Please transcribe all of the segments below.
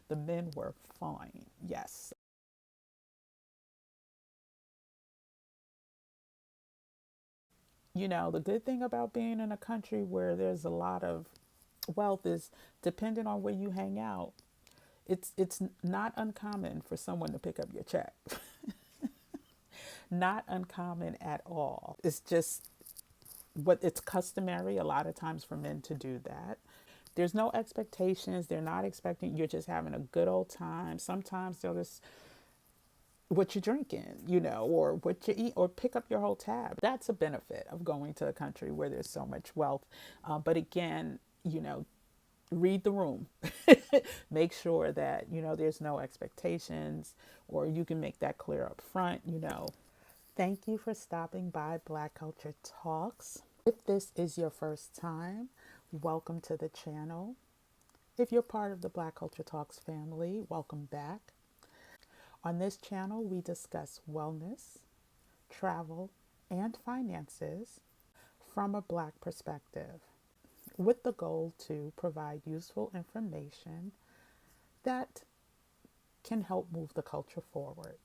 The men were fine, yes. The good thing about being in a country where there's a lot of wealth is depending on where you hang out. It's not uncommon for someone to pick up your check. Not uncommon at all. It's just what it's customary a lot of times for men to do that. There's no expectations. They're not expecting, you're just having a good old time. Sometimes they'll just what you're drinking, or what you eat, or pick up your whole tab. That's a benefit of going to a country where there's so much wealth. But again, read the room. Make sure that, there's no expectations, or you can make that clear up front. Thank you for stopping by Black Culture Talks. If this is your first time, welcome to the channel. If you're part of the Black Culture Talks family, welcome back. On this channel, we discuss wellness, travel, and finances from a Black perspective, with the goal to provide useful information that can help move the culture forward.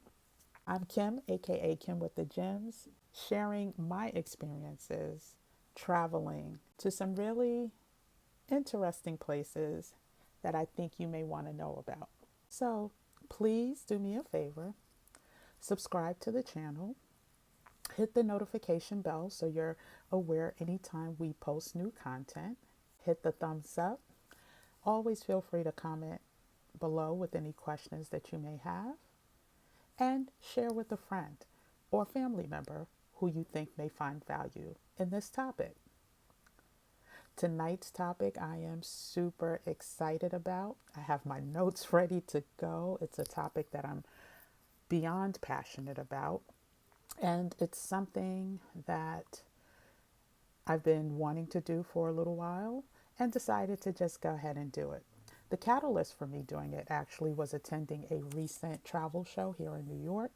I'm Kim, aka Kim with the Gems, sharing my experiences traveling to some really interesting places that I think you may want to know about. So please do me a favor, subscribe to the channel, hit the notification bell so you're aware anytime we post new content, hit the thumbs up. Always feel free to comment below with any questions that you may have, and share with a friend or family member who you think may find value in this topic. Tonight's topic I am super excited about. I have my notes ready to go. It's a topic that I'm beyond passionate about, and it's something that I've been wanting to do for a little while and decided to just go ahead and do it. The catalyst for me doing it actually was attending a recent travel show here in New York,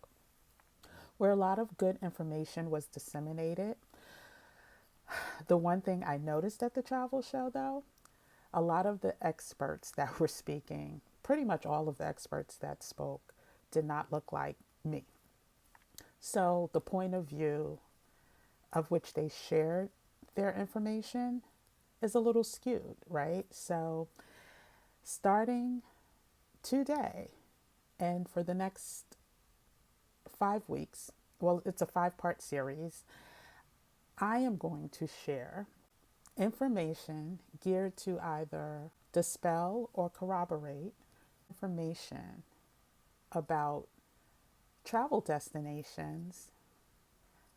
where a lot of good information was disseminated. The one thing I noticed at the travel show, though, a lot of the experts that were speaking, pretty much all of the experts that spoke, did not look like me. So the point of view of which they shared their information is a little skewed, right? So starting today and for the next 5 weeks, well, it's a 5-part series, I am going to share information geared to either dispel or corroborate information about travel destinations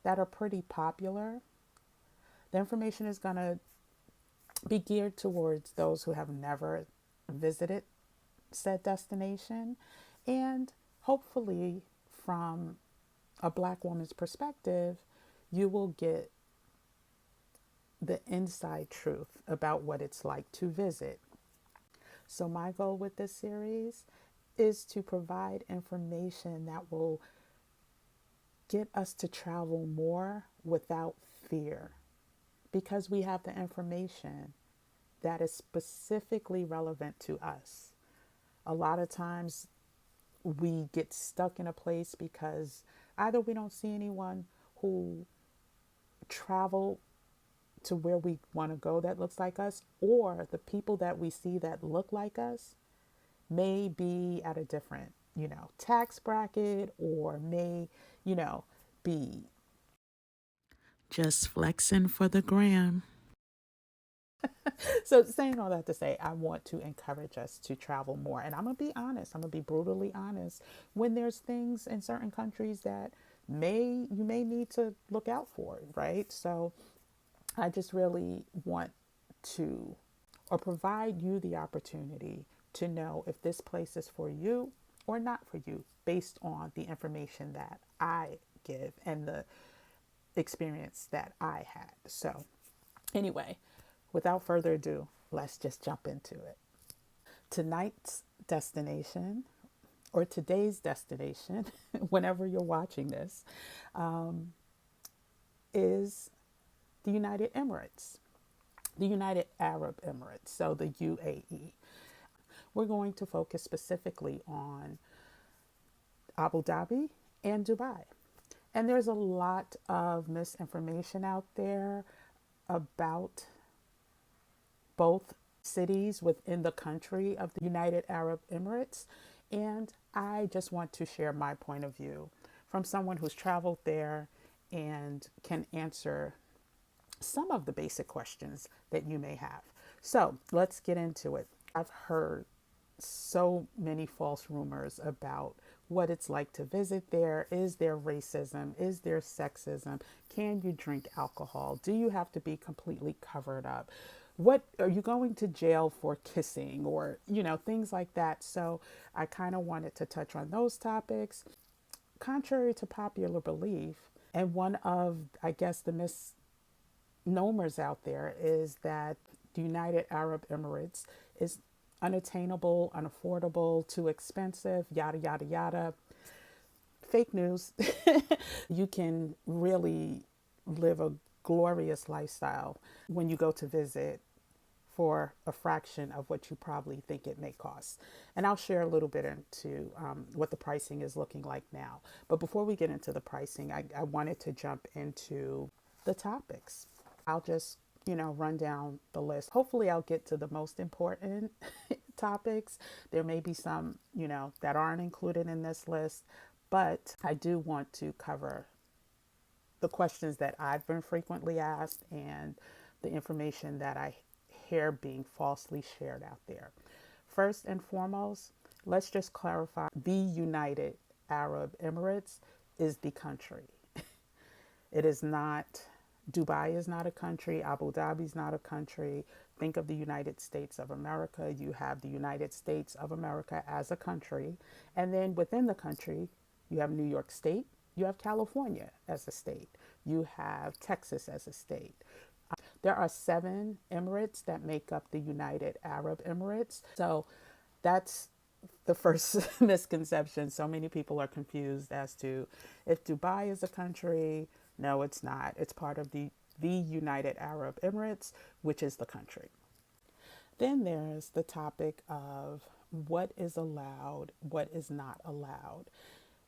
that are pretty popular. The information is going to be geared towards those who have never visited said destination, and hopefully from a Black woman's perspective, you will get the inside truth about what it's like to visit. So my goal with this series is to provide information that will get us to travel more without fear, because we have the information that is specifically relevant to us. A lot of times we get stuck in a place because either we don't see anyone who travel to where we want to go that looks like us, or the people that we see that look like us may be at a different, tax bracket, or may, be just flexing for the gram. So saying all that to say, I want to encourage us to travel more. And I'm going to be honest, I'm going to be brutally honest. When there's things in certain countries that you may need to look out for, right? So I just really want to, or provide you the opportunity to know if this place is for you or not for you, based on the information that I give and the experience that I had. So anyway, without further ado, let's just jump into it. Tonight's destination, or today's destination, whenever you're watching this, is the the United Arab Emirates, so the UAE. we're going to focus specifically on Abu Dhabi and Dubai. And there's a lot of misinformation out there about both cities within the country of the United Arab Emirates. And I just want to share my point of view from someone who's traveled there and can answer some of the basic questions that you may have. So let's get into it. I've heard so many false rumors about what it's like to visit there. Is there racism? Is there sexism? Can you drink alcohol? Do you have to be completely covered up? What are you going to jail for kissing, or things like that? So I kind of wanted to touch on those topics. Contrary to popular belief, and one of, I guess, the misnomers out there is that the United Arab Emirates is unattainable, unaffordable, too expensive, yada, yada, yada. Fake news. You can really live a glorious lifestyle when you go to visit for a fraction of what you probably think it may cost. And I'll share a little bit into what the pricing is looking like now. But before we get into the pricing, I wanted to jump into the topics. I'll just run down the list. Hopefully I'll get to the most important topics. There may be some, that aren't included in this list, but I do want to cover the questions that I've been frequently asked and the information that I hear being falsely shared out there. First and foremost, let's just clarify the United Arab Emirates is the country. It is not, Dubai is not a country. Abu Dhabi is not a country. Think of the United States of America. You have the United States of America as a country. And then within the country, you have New York State. You have California as a state. You have Texas as a state. There are 7 emirates that make up the United Arab Emirates. So that's the first misconception. So many people are confused as to if Dubai is a country. No, it's not. It's part of the United Arab Emirates, which is the country. Then there's the topic of what is allowed, what is not allowed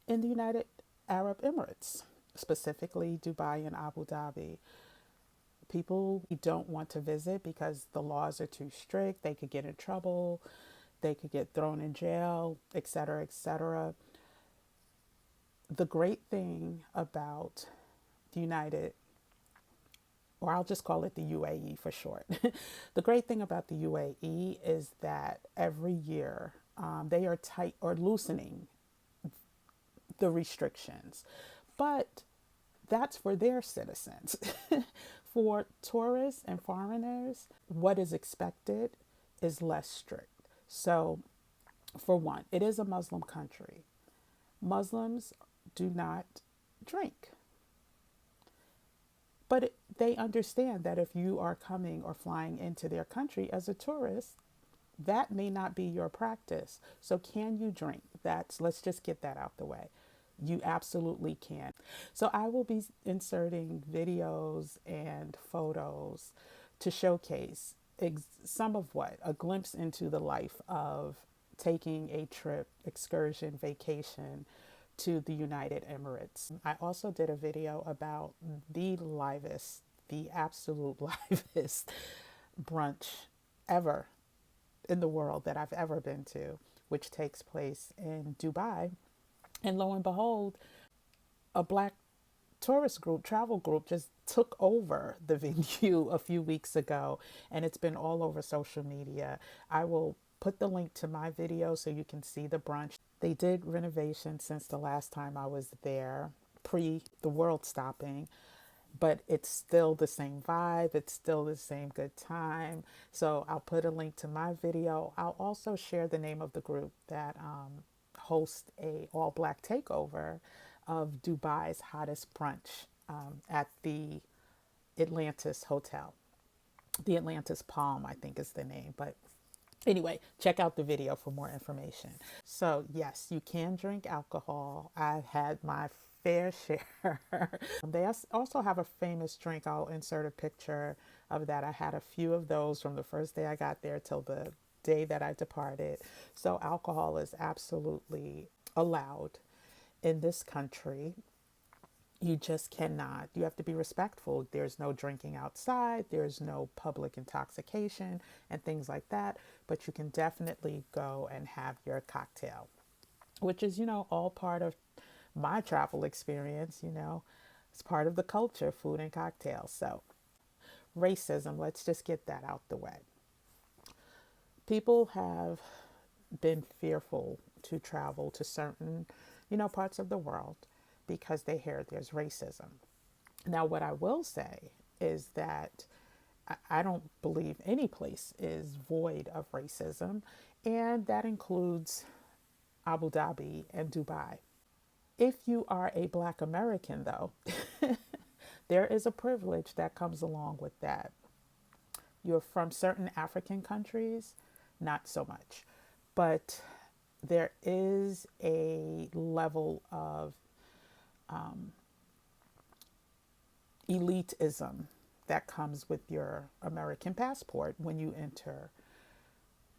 in the United Arab Emirates, specifically Dubai and Abu Dhabi. People don't want to visit because the laws are too strict. They could get in trouble. They could get thrown in jail, etc., etc. The great thing about the United, or I'll just call it the UAE for short. The great thing about the UAE is that every year they are tight or loosening the restrictions, but that's for their citizens. For tourists and foreigners, what is expected is less strict. So, for one, it is a Muslim country. Muslims do not drink. But they understand that if you are coming or flying into their country as a tourist, that may not be your practice. So can you drink? Let's just get that out the way. You absolutely can. So I will be inserting videos and photos to showcase some of a glimpse into the life of taking a trip, excursion, vacation to the United Emirates. I also did a video about the absolute livest brunch ever in the world that I've ever been to, which takes place in Dubai. And lo and behold, a black tourist group, travel group, just took over the venue a few weeks ago, and it's been all over social media. I will put the link to my video so you can see the brunch. They did renovations since the last time I was there, pre the world stopping, but it's still the same vibe. It's still the same good time. So I'll put a link to my video. I'll also share the name of the group that host a all-black takeover of Dubai's hottest brunch at the Atlantis Hotel. The Atlantis Palm, I think is the name. But anyway, check out the video for more information. So yes, you can drink alcohol. I've had my fair share. They also have a famous drink. I'll insert a picture of that. I had a few of those from the first day I got there till the day that I departed. So alcohol is absolutely allowed in this country. You just cannot. You have to be respectful. There's no drinking outside, there's no public intoxication and things like that. But you can definitely go and have your cocktail, which is, all part of my travel experience. It's part of the culture, food and cocktails. So, racism, let's just get that out the way. People have been fearful to travel to certain, parts of the world because they hear there's racism. Now, what I will say is that I don't believe any place is void of racism, and that includes Abu Dhabi and Dubai. If you are a Black American, though, there is a privilege that comes along with that. You're from certain African countries, not so much. But there is a level of elitism that comes with your American passport when you enter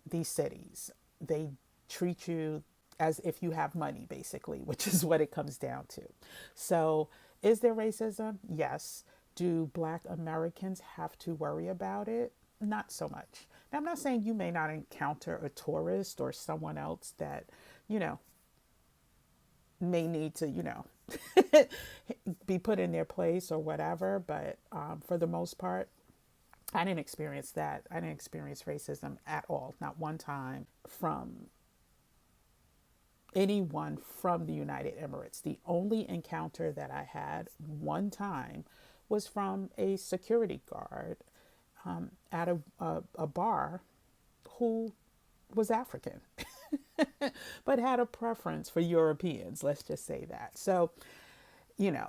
these cities. They treat you as if you have money, basically, which is what it comes down to. So, is there racism? Yes. Do Black Americans have to worry about it? Not so much. Now, I'm not saying you may not encounter a tourist or someone else that, you know, may need to, be put in their place or whatever. But for the most part, I didn't experience that. I didn't experience racism at all, not one time from anyone from the United Emirates. The only encounter that I had one time was from a security guard at a bar who was African, but had a preference for Europeans, let's just say that. So,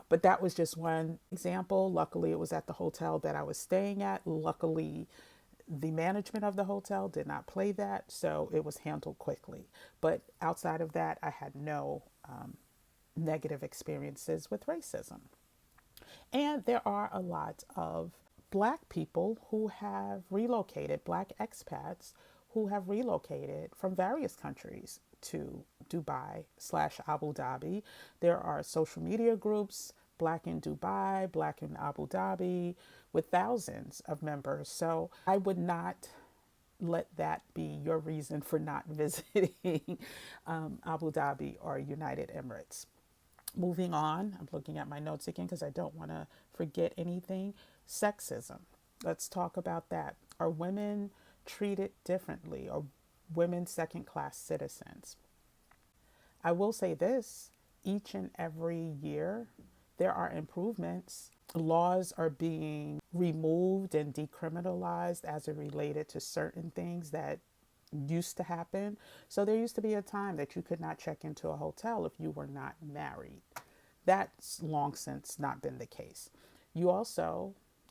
but that was just one example. Luckily, it was at the hotel that I was staying at. Luckily, the management of the hotel did not play that, so it was handled quickly. But outside of that, I had no negative experiences with racism. And there are a lot of Black people who have relocated, Black expats who have relocated from various countries to Dubai/Abu Dhabi. There are social media groups, Black in Dubai, Black in Abu Dhabi, with thousands of members. So I would not let that be your reason for not visiting Abu Dhabi or United Emirates. Moving on, I'm looking at my notes again because I don't want to forget anything. Sexism. Let's talk about that. Are women treated differently? Are women second-class citizens? I will say this, each and every year there are improvements. Laws are being removed and decriminalized as it related to certain things that used to happen. So there used to be a time that you could not check into a hotel if you were not married. That's long since not been the case. It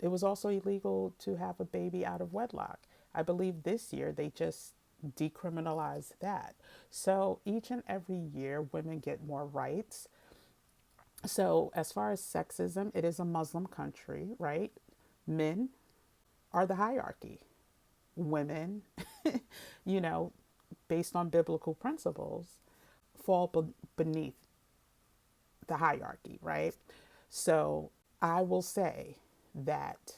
was also illegal to have a baby out of wedlock. I believe this year they just decriminalized that. So each and every year women get more rights. So as far as sexism, it is a Muslim country, right? Men are the hierarchy. Women, based on biblical principles, fall beneath the hierarchy, right? So I will say that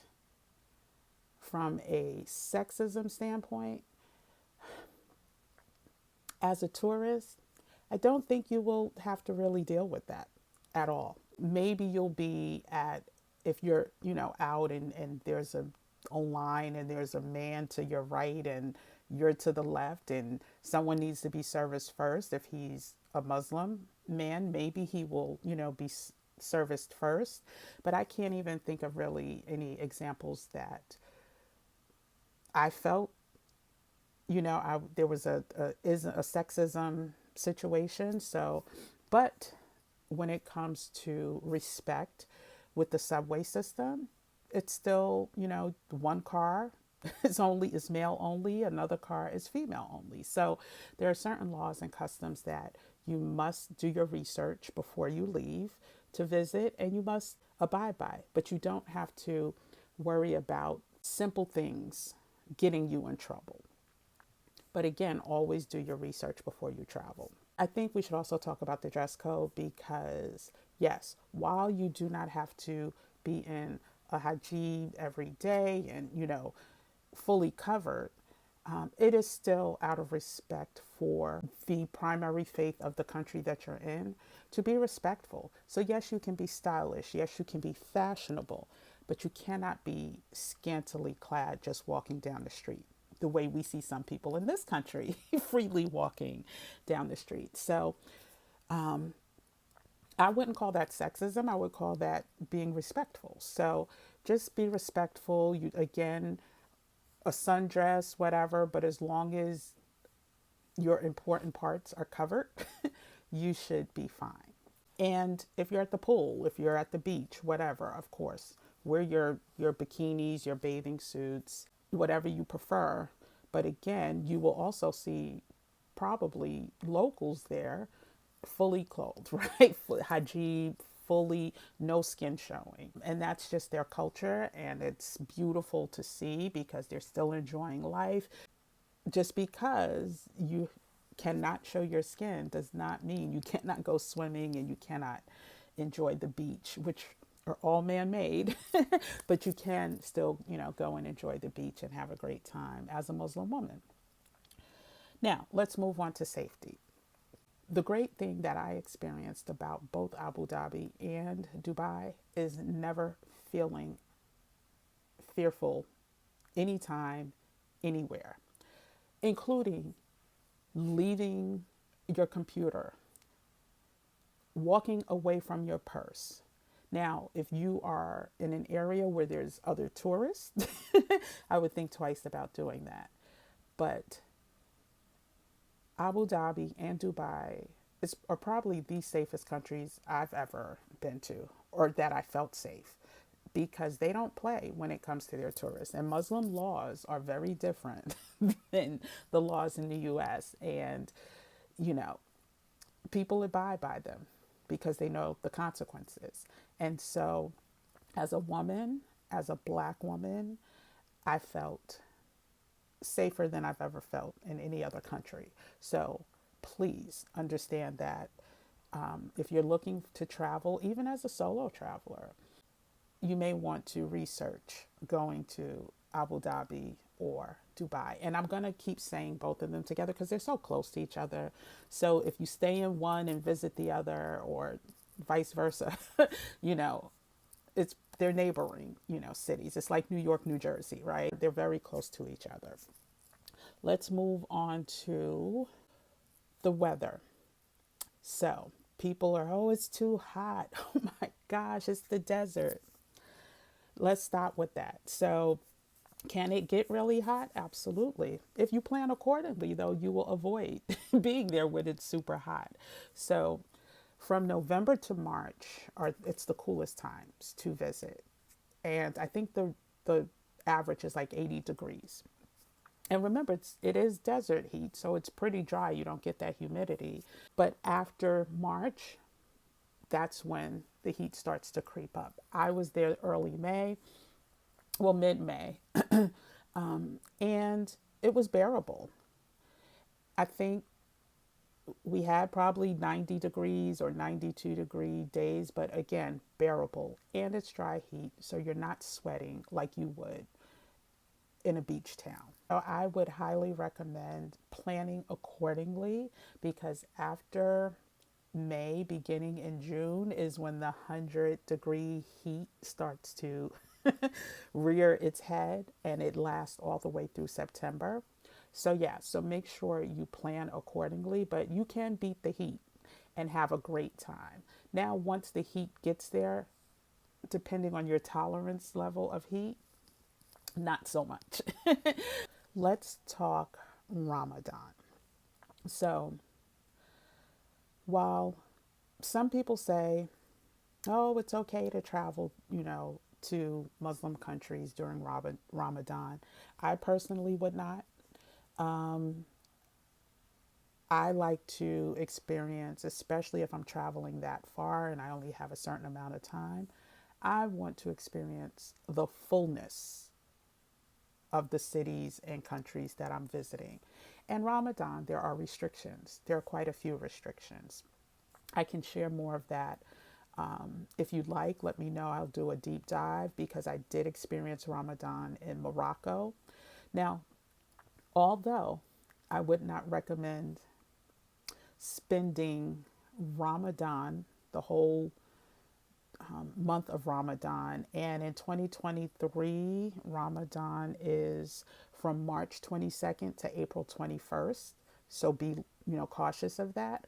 from a sexism standpoint, as a tourist, I don't think you will have to really deal with that at all. Maybe you'll be if you're, out and there's a line and there's a man to your right and you're to the left and someone needs to be serviced first. If he's a Muslim man, maybe he will, be serviced first. But I can't even think of really any examples that I felt, there was a sexism situation. So, but when it comes to respect with the subway system, it's still, one car is male only, another car is female only. So there are certain laws and customs that you must do your research before you leave to visit and you must abide by. But you don't have to worry about simple things getting you in trouble. But again, always do your research before you travel. I think we should also talk about the dress code because, yes, while you do not have to be in a hijab every day and, fully covered, it is still out of respect for the primary faith of the country that you're in to be respectful. So, yes, you can be stylish. Yes, you can be fashionable, but you cannot be scantily clad just walking down the street the way we see some people in this country freely walking down the street. So, I wouldn't call that sexism. I would call that being respectful. So, just be respectful. You, again, a sundress, whatever, but as long as your important parts are covered, you should be fine. And if you're at the pool, if you're at the beach, whatever, of course, wear your bikinis, your bathing suits, whatever you prefer. But again, you will also see probably locals there fully clothed, right? Hajib, fully no skin showing. And that's just their culture. And it's beautiful to see because they're still enjoying life. Just because you cannot show your skin does not mean you cannot go swimming and you cannot enjoy the beach, which are all man-made, but you can still, go and enjoy the beach and have a great time as a Muslim woman. Now, let's move on to safety. The great thing that I experienced about both Abu Dhabi and Dubai is never feeling fearful anytime, anywhere, including leaving your computer, walking away from your purse. Now, if you are in an area where there's other tourists, I would think twice about doing that. But Abu Dhabi and Dubai are probably the safest countries I've ever been to, or that I felt safe, because they don't play when it comes to their tourists. And Muslim laws are very different than the laws in the US. And, people abide by them because they know the consequences. And so, as a woman, as a Black woman, I felt safer than I've ever felt in any other country. So please understand that if you're looking to travel, even as a solo traveler, you may want to research going to Abu Dhabi or Dubai. And I'm going to keep saying both of them together because they're so close to each other. So if you stay in one and visit the other, or vice versa, they're neighboring, cities. It's like New York, New Jersey, right? They're very close to each other. Let's move on to the weather. So people are, oh, it's too hot. Oh my gosh, it's the desert. Let's stop with that. So can it get really hot? Absolutely. If you plan accordingly, though, you will avoid being there when it's super hot. So from November to March, it's the coolest times to visit. And I think the average is like 80 degrees. And remember, it is desert heat, so it's pretty dry. You don't get that humidity. But after March, that's when the heat starts to creep up. I was there early May, well, mid-May, and it was bearable. I think we had probably 90 degrees or 92-degree days, but again, bearable. And it's dry heat, so you're not sweating like you would in a beach town. So I would highly recommend planning accordingly, because after May, beginning in June, is when the 100-degree heat starts to rear its head, and it lasts all the way through September. So so make sure you plan accordingly, but you can beat the heat and have a great time. Now, once the heat gets there, depending on your tolerance level of heat, not so much. Let's talk Ramadan. So while some people say, oh, it's okay to travel, to Muslim countries during Ramadan, I personally would not. I like to experience, especially if I'm traveling that far and I only have a certain amount of time, I want to experience the fullness of the cities and countries that I'm visiting. And Ramadan, there are restrictions. There are quite a few restrictions. I can share more of that. If you'd like, let me know. I'll do a deep dive because I did experience Ramadan in Morocco. Now, although I would not recommend spending Ramadan, the whole month of Ramadan, and in 2023, Ramadan is from March 22nd to April 21st. So be, cautious of that.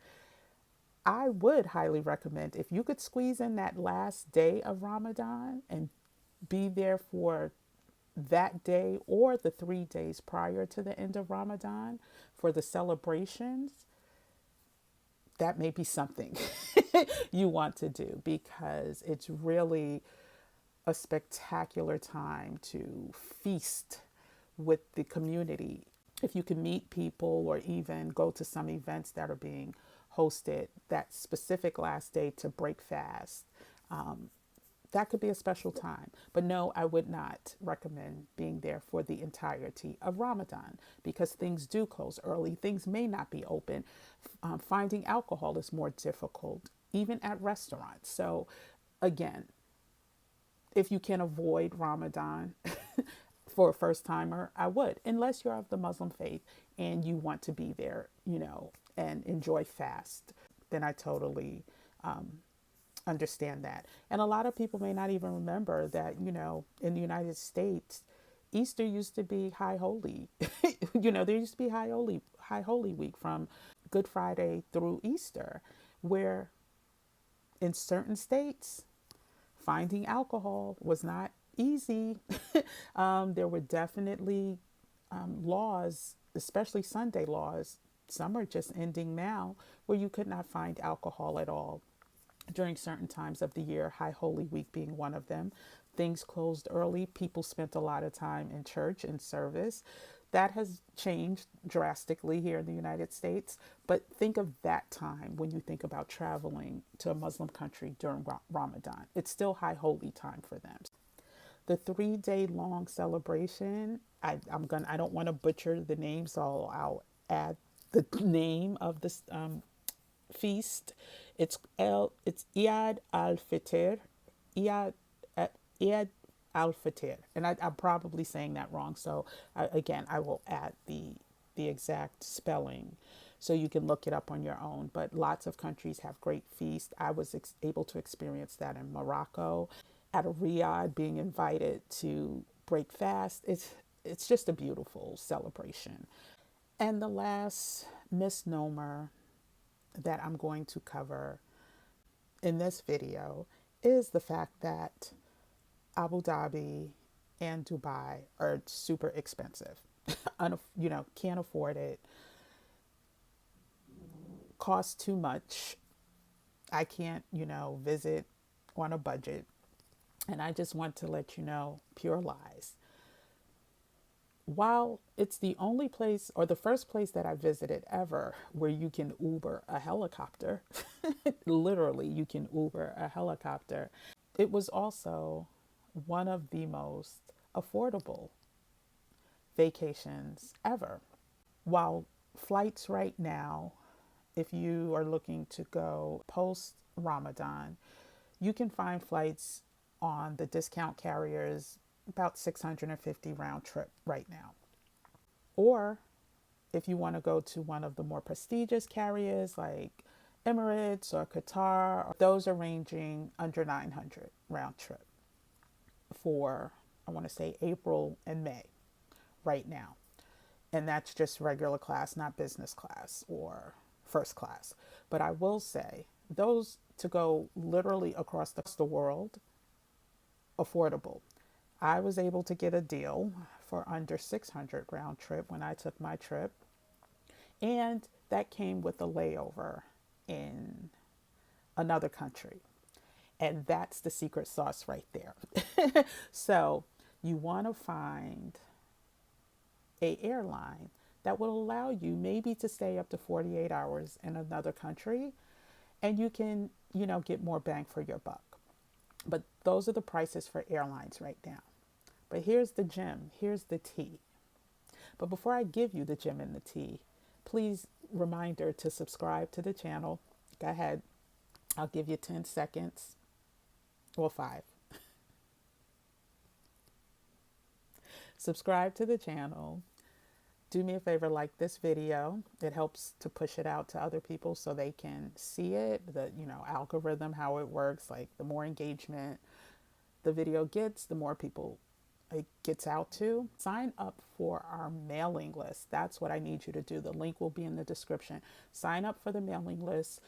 I would highly recommend if you could squeeze in that last day of Ramadan and be there for that day or the 3 days prior to the end of Ramadan for the celebrations. That may be something you want to do because it's really a spectacular time to feast with the community. If you can meet people or even go to some events that are being hosted that specific last day to break fast, that could be a special time. But no, I would not recommend being there for the entirety of Ramadan because things do close early. Things may not be open. Finding alcohol is more difficult, even at restaurants. So, again, if you can avoid Ramadan for a first timer, I would, unless you're of the Muslim faith and you want to be there, and enjoy fast. Then I totally understand that. And a lot of people may not even remember that, in the United States, Easter used to be High Holy. There used to be High Holy Week from Good Friday through Easter, where in certain states, finding alcohol was not easy. There were definitely laws, especially Sunday laws. Some are just ending now, where you could not find alcohol at all during certain times of the year, High Holy Week being one of them. Things closed early. People spent a lot of time in church and service. That has changed drastically here in the United States. But think of that time when you think about traveling to a Muslim country during Ramadan. It's still High Holy time for them. The 3 day long celebration, I don't want to butcher the name, so I'll add the name of this feast. It's Eid al-Fitr, Eid, Eid al-Fitr, and I'm probably saying that wrong. So I will add the exact spelling, so you can look it up on your own. But lots of countries have great feasts. I was able to experience that in Morocco, at a Riyadh, being invited to break fast. It's just a beautiful celebration. And the last misnomer that I'm going to cover in this video is the fact that Abu Dhabi and Dubai are super expensive. Can't afford it. Costs too much. I can't, visit on a budget. And I just want to let you know, pure lies. While it's the only place or the first place that I visited ever where you can Uber a helicopter, literally you can Uber a helicopter, it was also one of the most affordable vacations ever. While flights right now, if you are looking to go post Ramadan, you can find flights on the discount carriers about 650 round trip right now. Or if you want to go to one of the more prestigious carriers like Emirates or Qatar, those are ranging under 900 round trip for, I want to say, April and May right now. And that's just regular class, not business class or first class. But I will say those to go literally across the world, affordable. I was able to get a deal for under 600 round trip when I took my trip. And that came with a layover in another country. And that's the secret sauce right there. So you want to find a airline that will allow you maybe to stay up to 48 hours in another country, and you can, get more bang for your buck. But those are the prices for airlines right now. But here's the gem, here's the tea. But before I give you the gem and the tea, please reminder to subscribe to the channel. Go ahead. I'll give you 10 seconds or 5. Subscribe to the channel. Do me a favor, like this video. It helps to push it out to other people so they can see it. The, algorithm, how it works. Like the more engagement the video gets, the more people it gets out to. Sign up for our mailing list. That's what I need you to do. The link will be in the description. Sign up for the mailing list.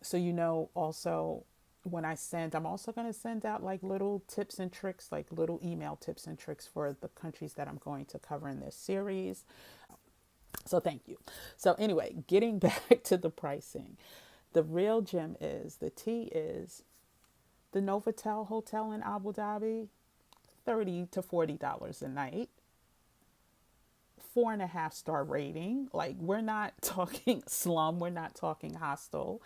So also when I'm also going to send out like little tips and tricks, like little email tips and tricks for the countries that I'm going to cover in this series. So thank you. So anyway, getting back to the pricing, the real gem is, the tea is the Novotel Hotel in Abu Dhabi, $30 to $40 a night. 4.5-star rating. Like, we're not talking slum. We're not talking hostel.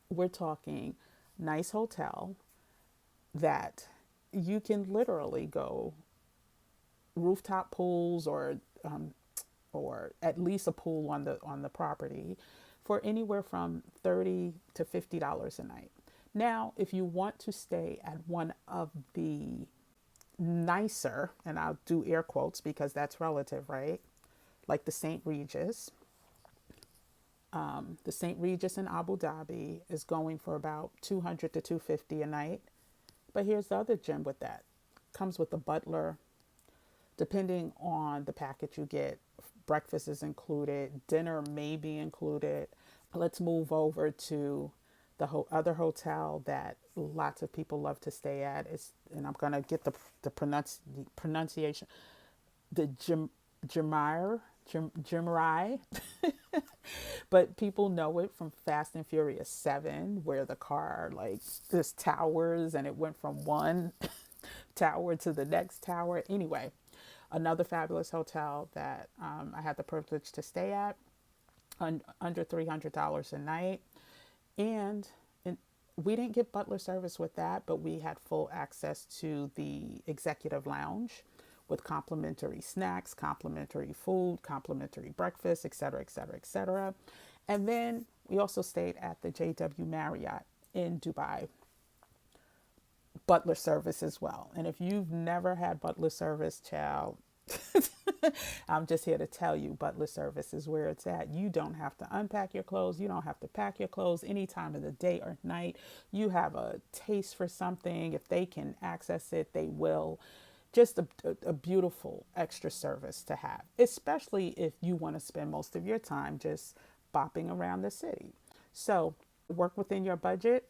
We're talking nice hotel that you can literally go rooftop pools or at least a pool on the property for anywhere from $30 to $50 a night. Now, if you want to stay at one of the nicer, and I'll do air quotes because that's relative, right? Like the St. Regis. The St. Regis in Abu Dhabi is going for about $200 to $250 a night. But here's the other gem with that. Comes with a butler. Depending on the package you get, breakfast is included, dinner may be included. Let's move over to the other hotel that lots of people love to stay at. And I'm going to get the pronunciation. The Jimrai. But people know it from Fast and Furious 7, where the car, like, there's towers and it went from one tower to the next tower. Anyway, another fabulous hotel that I had the privilege to stay at, under $300 a night. And we didn't get butler service with that, but we had full access to the executive lounge with complimentary snacks, complimentary food, complimentary breakfast, et cetera, et cetera, et cetera. And then we also stayed at the JW Marriott in Dubai. Butler service as well. And if you've never had butler service, child, I'm just here to tell you, butler service is where it's at. You don't have to unpack your clothes. You don't have to pack your clothes any time of the day or night. You have a taste for something. If they can access it, they will. Just a beautiful extra service to have, especially if you want to spend most of your time just bopping around the city. So work within your budget,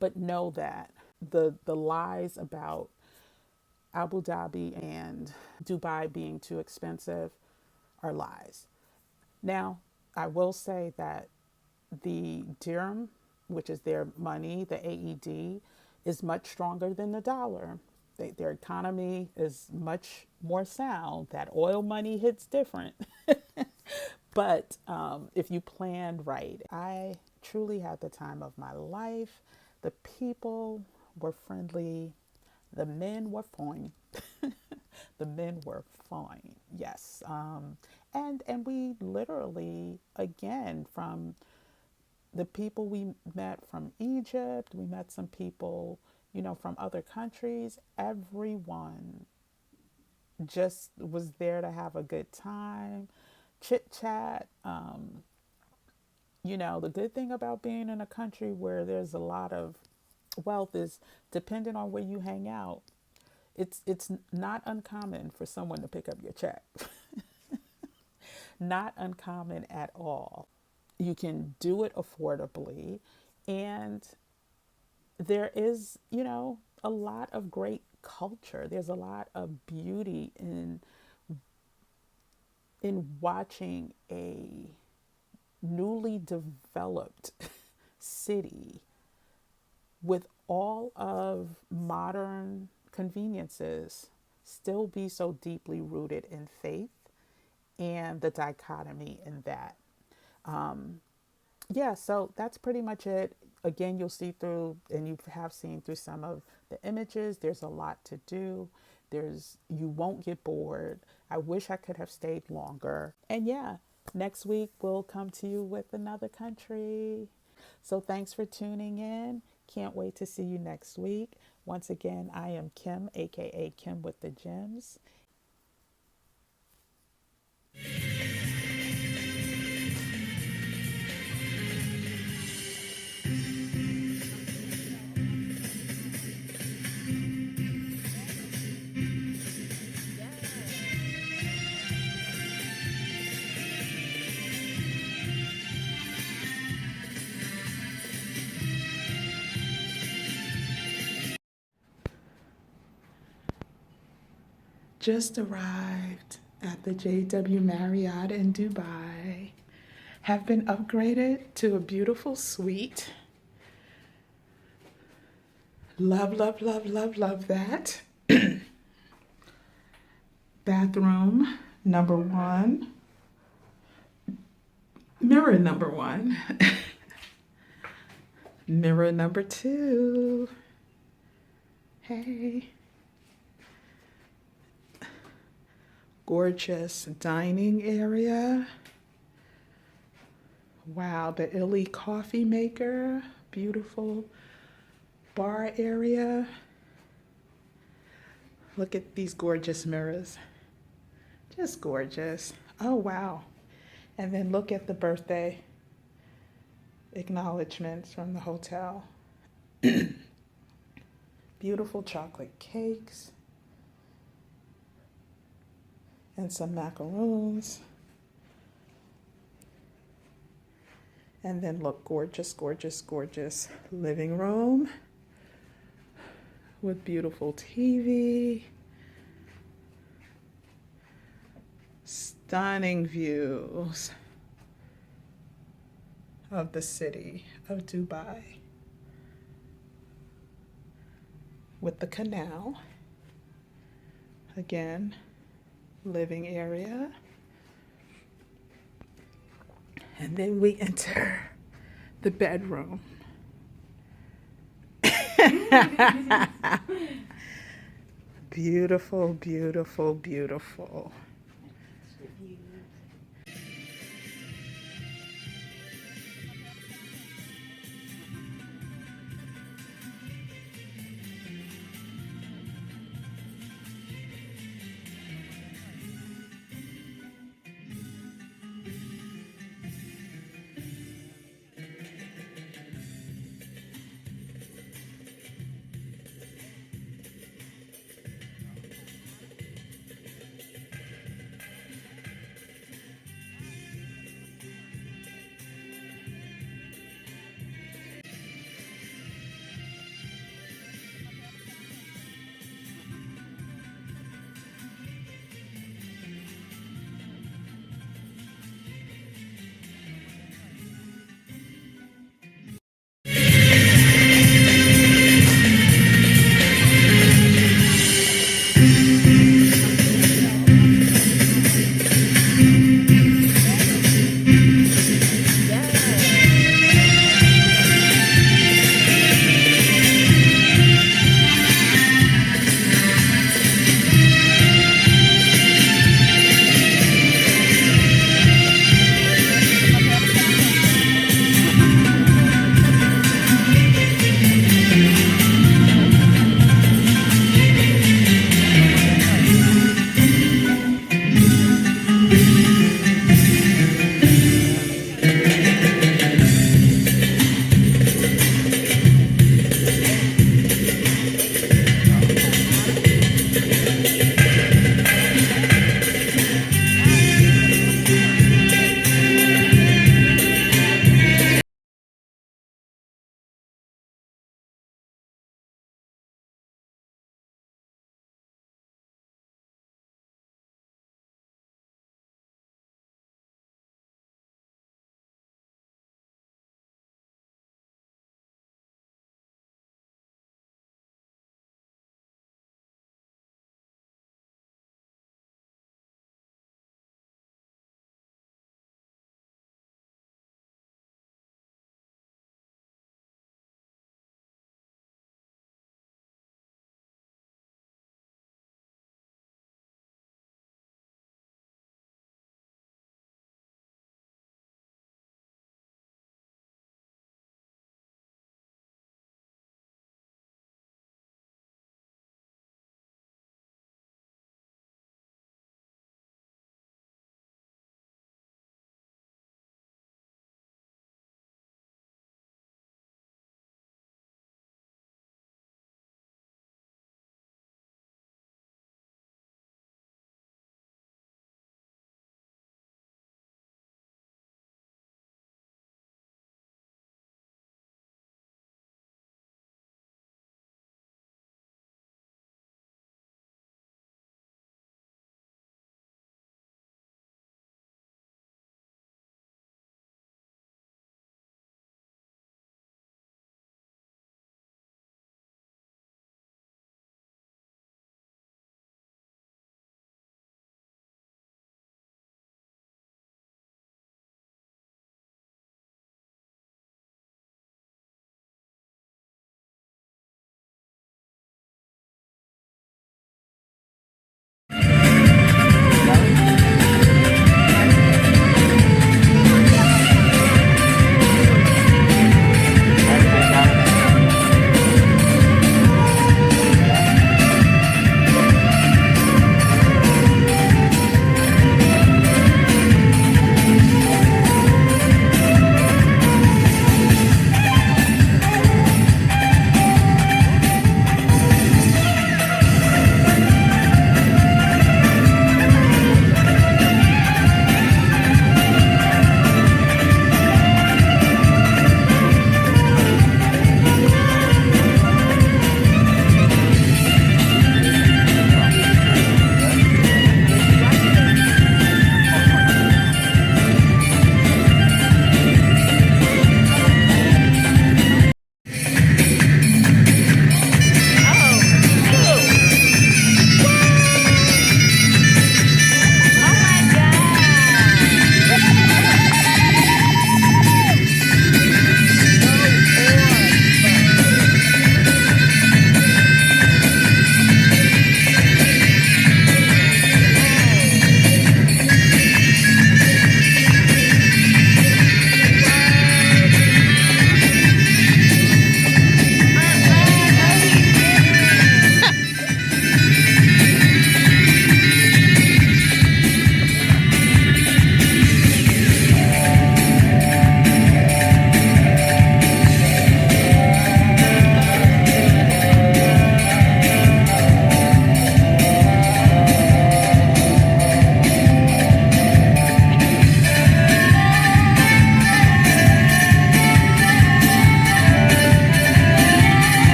but know that the lies about Abu Dhabi and Dubai being too expensive are lies. Now, I will say that the dirham, which is their money, the AED, is much stronger than the dollar. Their economy is much more sound. That oil money hits different. But if you planned right, I truly had the time of my life. The people were friendly. The men were fine. The men were fine. Yes. And we literally, again, from the people we met from Egypt, we met some people, from other countries. Everyone just was there to have a good time, chit chat. The good thing about being in a country where there's a lot of wealth is, depending on where you hang out, it's not uncommon for someone to pick up your check. Not uncommon at all. You can do it affordably, and there is, a lot of great culture. There's a lot of beauty in watching a newly developed city with all of modern conveniences still be so deeply rooted in faith, and the dichotomy in that. Yeah, so that's pretty much it. Again, you'll see through, and you have seen through some of the images, there's a lot to do. You won't get bored. I wish I could have stayed longer. And yeah, next week we'll come to you with another country. So thanks for tuning in. Can't wait to see you next week. Once again, I am Kim, aka Kim with the Gems. Just arrived at the JW Marriott in Dubai. Have been upgraded to a beautiful suite. Love, love, love, love, love that. Bathroom number one. Mirror number one. Mirror number two. Hey. Gorgeous dining area. Wow, the Illy coffee maker. Beautiful bar area. Look at these gorgeous mirrors. Just gorgeous. Oh, wow. And then look at the birthday acknowledgments from the hotel. Beautiful chocolate cakes. And some macaroons. And then look, gorgeous, gorgeous, gorgeous living room with beautiful TV. Stunning views of the city of Dubai with the canal. Again, living area. And then we enter the bedroom. Beautiful, beautiful, beautiful.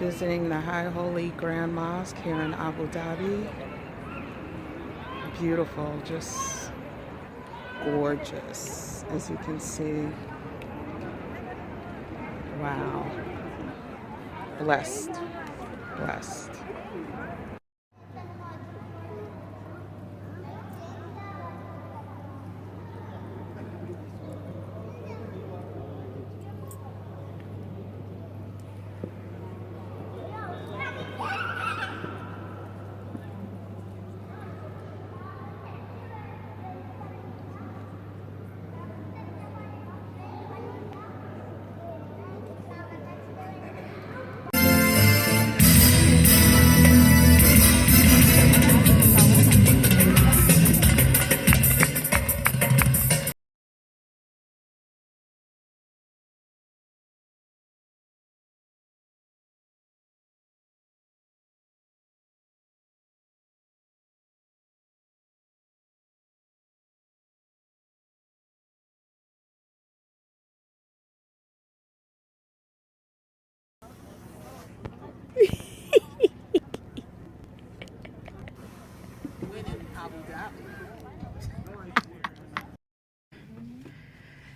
Visiting the High Holy Grand Mosque here in Abu Dhabi. Beautiful, just gorgeous, as you can see. Wow. Blessed. Blessed.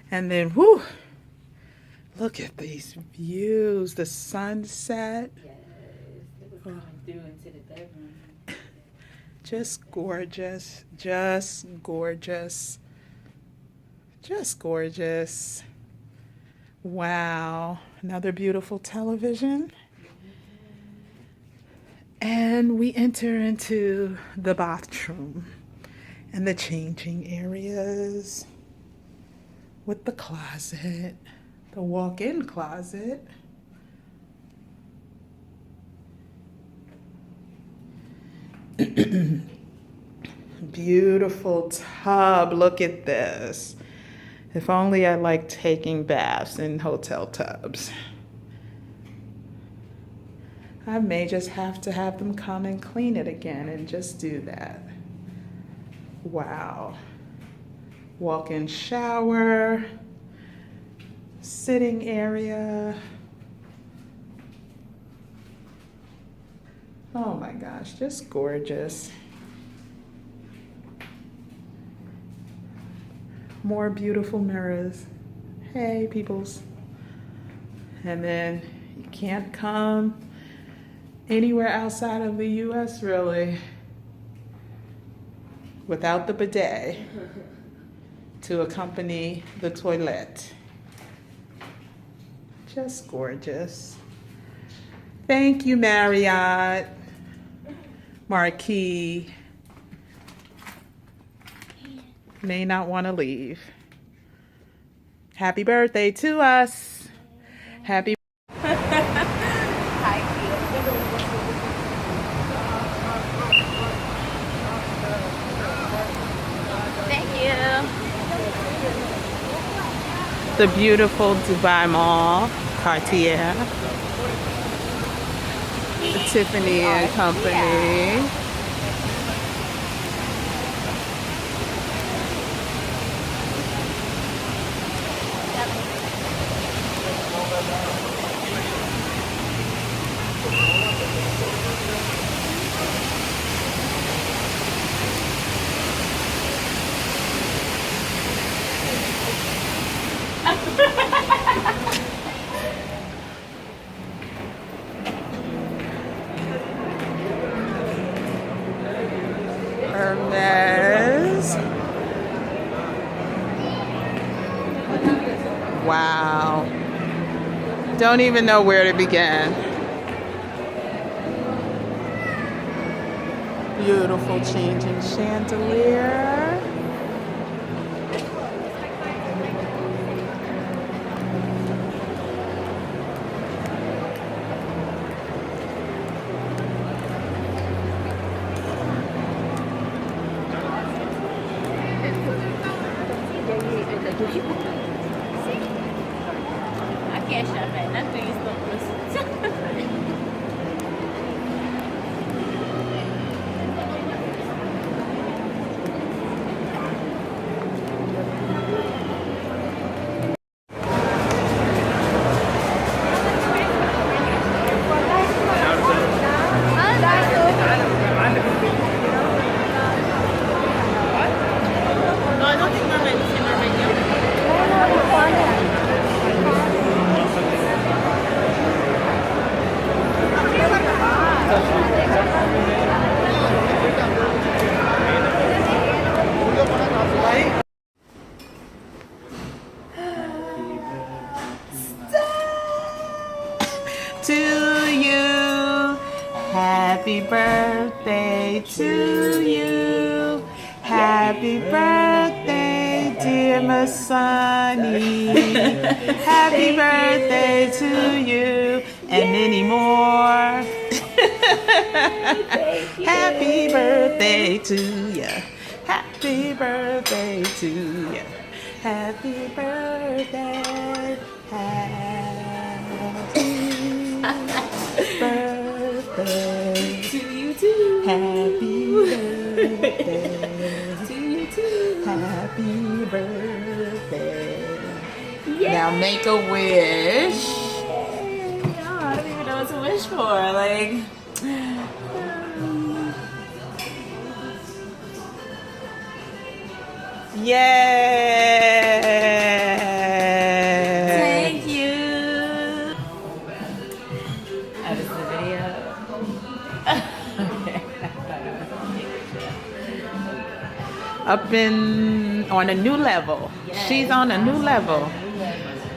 And then, whoo, look at these views, the sunset. Yes, it was coming through into the bedroom. Just gorgeous, just gorgeous, just gorgeous. Wow, another beautiful television. And we enter into the bathroom and the changing areas with the closet, the walk-in closet. Beautiful tub. Look at this. If only I liked taking baths in hotel tubs. I may just have to have them come and clean it again and just do that. Wow. Walk-in shower, sitting area. Oh my gosh, just gorgeous. More beautiful mirrors. Hey, peoples. And then you can't come anywhere outside of the US really without the bidet to accompany the toilet. Just gorgeous. Thank you, Marriott, Marquis. May not want to leave. Happy birthday to us. Happy the beautiful Dubai Mall, Cartier, the Tiffany and Company. Hermes. Wow. Don't even know where to begin. Beautiful changing chandelier. I can't shop at nothing. It's to you. Happy birthday to you. Happy birthday, dear Masani. Happy birthday to you and many more. Happy birthday to you. Happy birthday to you. Happy birthday. Happy birthday To you too. Happy birthday To you too. Happy birthday. Yay. Now make a wish. Oh, I don't even know what to wish for. Like, Yay! thank you. Oh, this is the video. Up on a new level. Yes. She's on a new level.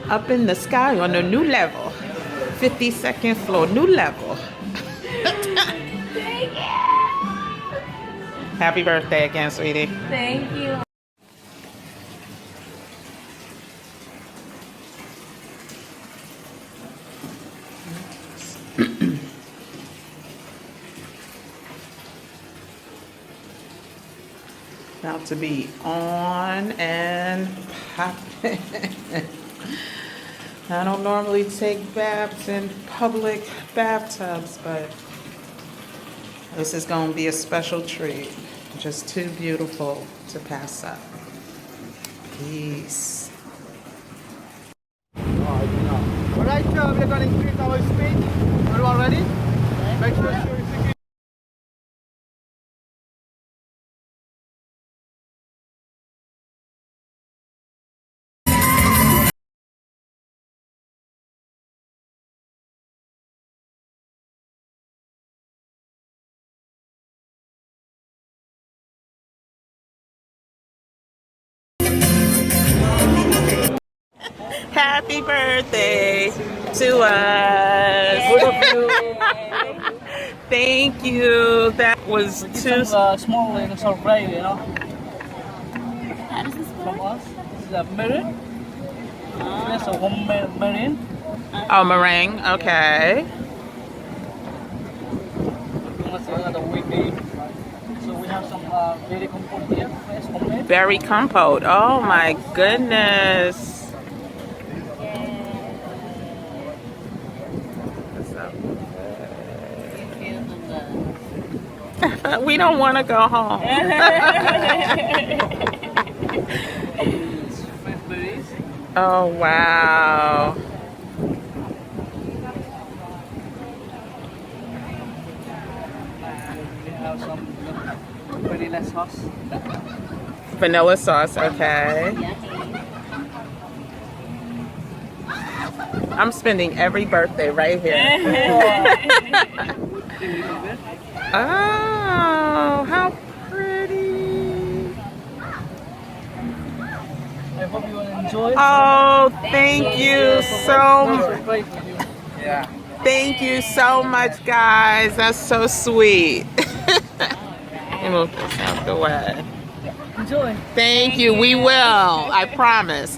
Up in the sky on a new level. 52nd floor, new level. Thank you. Happy birthday again, sweetie. Thank you. About to be on and popping. I don't normally take baths in public bathtubs, but this is going to be a special treat. Just too beautiful to pass up. Peace. Alright, we are going to increase our speed. Everyone ready? Make sure you secure. Happy birthday to us. Thank you. That was too. Small little surprise, you know. How does this From work? us. This is a mirror. There's a home marine. Oh, meringue. Okay. That's another weekday. So we have some berry compote here. Fresh homemade. Berry compote. Oh my goodness. We don't want to go home. Fresh berries. Oh wow. We have some vanilla sauce. Vanilla sauce. Okay. I'm spending every birthday right here. Oh, how pretty. I hope you will enjoy. Oh, thank you so much. Surprise for you. Yeah. Thank you so much, guys. That's so sweet. Let me move this out the way. Enjoy. Thank you. We will. I promise.